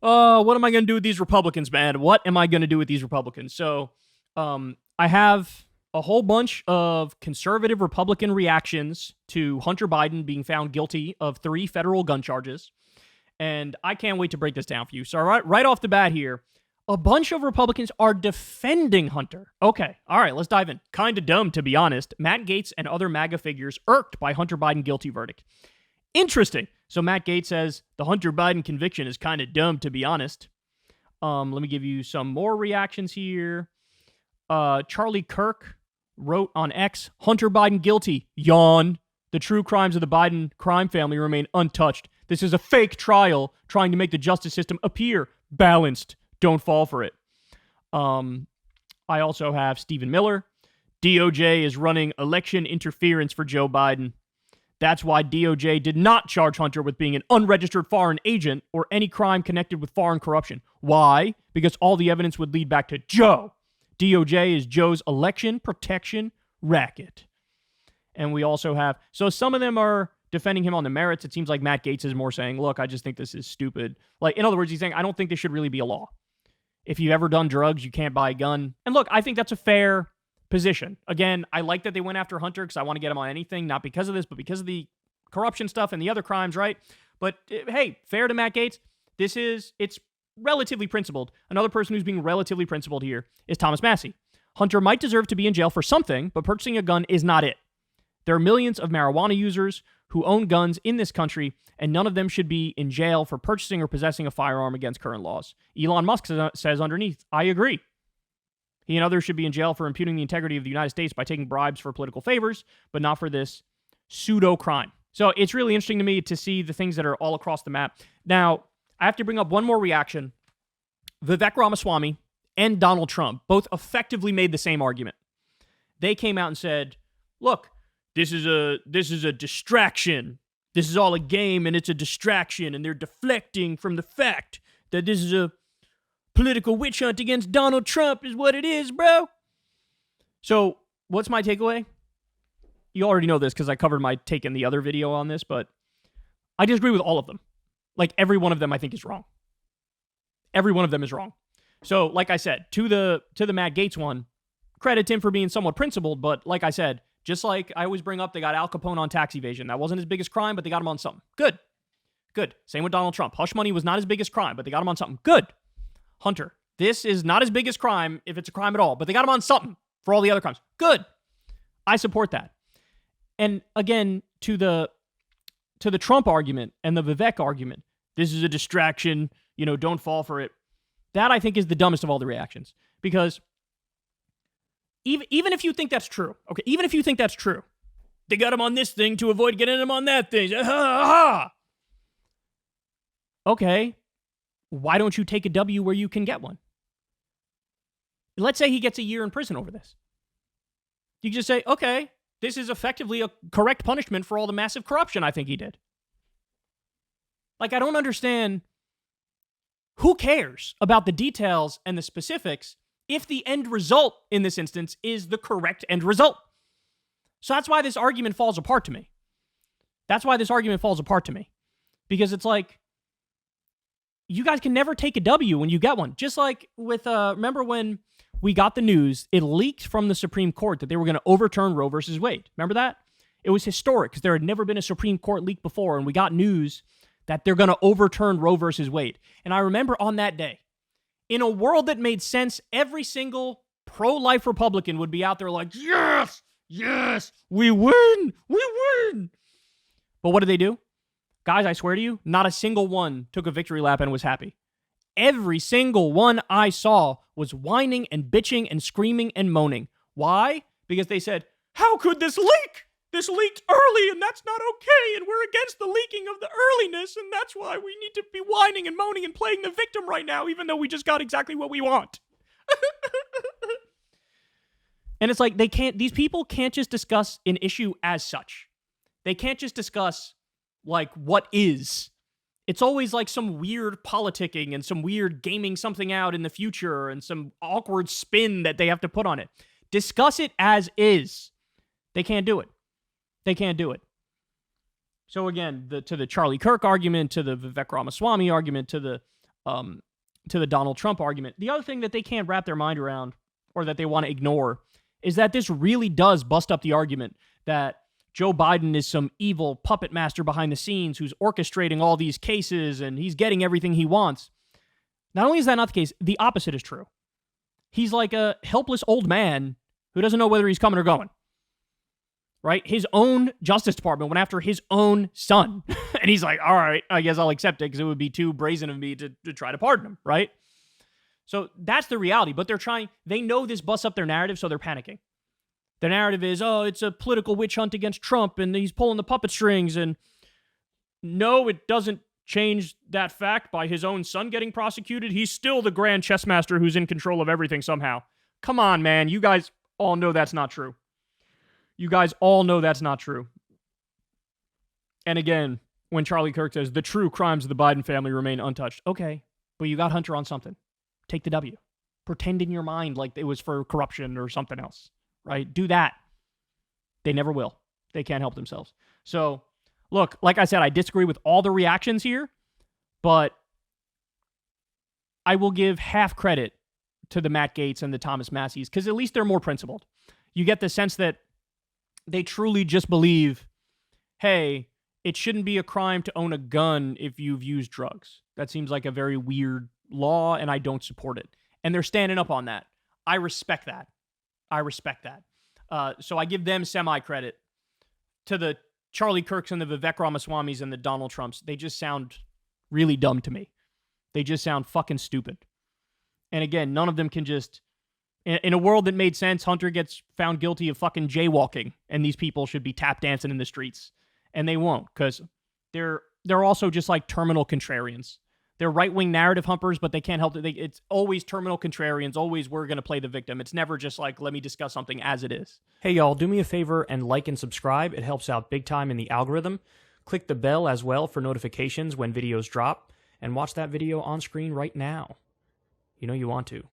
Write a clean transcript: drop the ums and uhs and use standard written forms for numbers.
what am I going to do with these Republicans, man? What am I going to do with these Republicans? So I have a whole bunch of conservative Republican reactions to Hunter Biden being found guilty of 3 federal gun charges. And I can't wait to break this down for you. So right off the bat here, a bunch of Republicans are defending Hunter. Okay, all right, let's dive in. Kind of dumb, to be honest. Matt Gaetz and other MAGA figures irked by Hunter Biden guilty verdict. Interesting. So Matt Gaetz says the Hunter Biden conviction is kind of dumb, to be honest. Let me give you some more reactions here. Charlie Kirk wrote on X, Hunter Biden guilty. Yawn. The true crimes of the Biden crime family remain untouched. This is a fake trial trying to make the justice system appear balanced. Don't fall for it. I also have Stephen Miller. DOJ is running election interference for Joe Biden. That's why DOJ did not charge Hunter with being an unregistered foreign agent or any crime connected with foreign corruption. Why? Because all the evidence would lead back to Joe. DOJ is Joe's election protection racket. And we also have, so some of them are defending him on the merits. It seems like Matt Gaetz is more saying, look, I just think this is stupid. Like, in other words, he's saying, I don't think this should really be a law. If you've ever done drugs, you can't buy a gun. And look, I think that's a fair position. Again, I like that they went after Hunter because I want to get him on anything, not because of this, but because of the corruption stuff and the other crimes, right? But hey, fair to Matt Gaetz. It's relatively principled. Another person who's being relatively principled here is Thomas Massie. Hunter might deserve to be in jail for something, but purchasing a gun is not it. There are millions of marijuana users who own guns in this country, and none of them should be in jail for purchasing or possessing a firearm against current laws. Elon Musk says underneath, I agree. He and others should be in jail for impugning the integrity of the United States by taking bribes for political favors, but not for this pseudo-crime. So it's really interesting to me to see the things that are all across the map. Now, I have to bring up one more reaction. Vivek Ramaswamy and Donald Trump both effectively made the same argument. They came out and said, look, this is a distraction. This is all a game and it's a distraction, and they're deflecting from the fact that this is a political witch hunt against Donald Trump is what it is, bro. So what's my takeaway? You already know this because I covered my take in the other video on this, but I disagree with all of them. Like, every one of them I think is wrong. Every one of them is wrong. So, like I said, to the Matt Gaetz one, credit to him for being somewhat principled, but like I said, just like I always bring up, they got Al Capone on tax evasion. That wasn't his biggest crime, but they got him on something. Good. Good. Same with Donald Trump. Hush money was not his biggest crime, but they got him on something. Good. Hunter, this is not his biggest crime, if it's a crime at all, but they got him on something for all the other crimes. Good. I support that. And again, to the Trump argument and the Vivek argument, this is a distraction, don't fall for it. That, I think, is the dumbest of all the reactions. Because even if you think that's true, okay, even if you think that's true, they got him on this thing to avoid getting him on that thing. Okay, why don't you take a W where you can get one? Let's say he gets a year in prison over this. You can just say, okay, this is effectively a correct punishment for all the massive corruption I think he did. Like, I don't understand. Who cares about the details and the specifics if the end result in this instance is the correct end result? So that's why this argument falls apart to me. Because it's like, you guys can never take a W when you get one. Just like with, remember when we got the news, it leaked from the Supreme Court that they were going to overturn Roe versus Wade. Remember that? It was historic because there had never been a Supreme Court leak before, and we got news that they're going to overturn Roe versus Wade. And I remember on that day, in a world that made sense, every single pro-life Republican would be out there like, yes, we win. But what did they do? Guys, I swear to you, not a single one took a victory lap and was happy. Every single one I saw was whining and bitching and screaming and moaning. Why? Because they said, how could this leak? This leaked early, and that's not okay, and we're against the leaking of the earliness, and that's why we need to be whining and moaning and playing the victim right now, even though we just got exactly what we want. And it's like, these people can't just discuss an issue as such. They can't just discuss, like, what is. It's always like some weird politicking and some weird gaming something out in the future and some awkward spin that they have to put on it. Discuss it as is. They can't do it. So again, to the Charlie Kirk argument, to the Vivek Ramaswamy argument, to the to the Donald Trump argument. The other thing that they can't wrap their mind around, or that they want to ignore, is that this really does bust up the argument that Joe Biden is some evil puppet master behind the scenes who's orchestrating all these cases and he's getting everything he wants. Not only is that not the case, the opposite is true. He's like a helpless old man who doesn't know whether he's coming or going. Right? His own Justice Department went after his own son. And he's like, all right, I guess I'll accept it because it would be too brazen of me to try to pardon him, right? So that's the reality. But they know this busts up their narrative, so they're panicking. The narrative is, oh, it's a political witch hunt against Trump and he's pulling the puppet strings. And no, it doesn't change that fact by his own son getting prosecuted. He's still the grand chess master who's in control of everything somehow. Come on, man. You guys all know that's not true. You guys all know that's not true. And again, when Charlie Kirk says, the true crimes of the Biden family remain untouched. Okay, but you got Hunter on something. Take the W. Pretend in your mind like it was for corruption or something else, right? Do that. They never will. They can't help themselves. So, look, like I said, I disagree with all the reactions here, but I will give half credit to the Matt Gaetz and the Thomas Masseys because at least they're more principled. You get the sense that they truly just believe, hey, it shouldn't be a crime to own a gun if you've used drugs. That seems like a very weird law, and I don't support it. And they're standing up on that. I respect that. So I give them semi-credit. To the Charlie Kirks and the Vivek Ramaswamis and the Donald Trumps, they just sound really dumb to me. They just sound fucking stupid. And again, none of them can just... In a world that made sense, Hunter gets found guilty of fucking jaywalking, and these people should be tap dancing in the streets. And they won't, because they're also just like terminal contrarians. They're right-wing narrative humpers, but they can't help it. It's always terminal contrarians, always we're going to play the victim. It's never just like, let me discuss something as it is. Hey, y'all, do me a favor and like and subscribe. It helps out big time in the algorithm. Click the bell as well for notifications when videos drop, and watch that video on screen right now. You know you want to.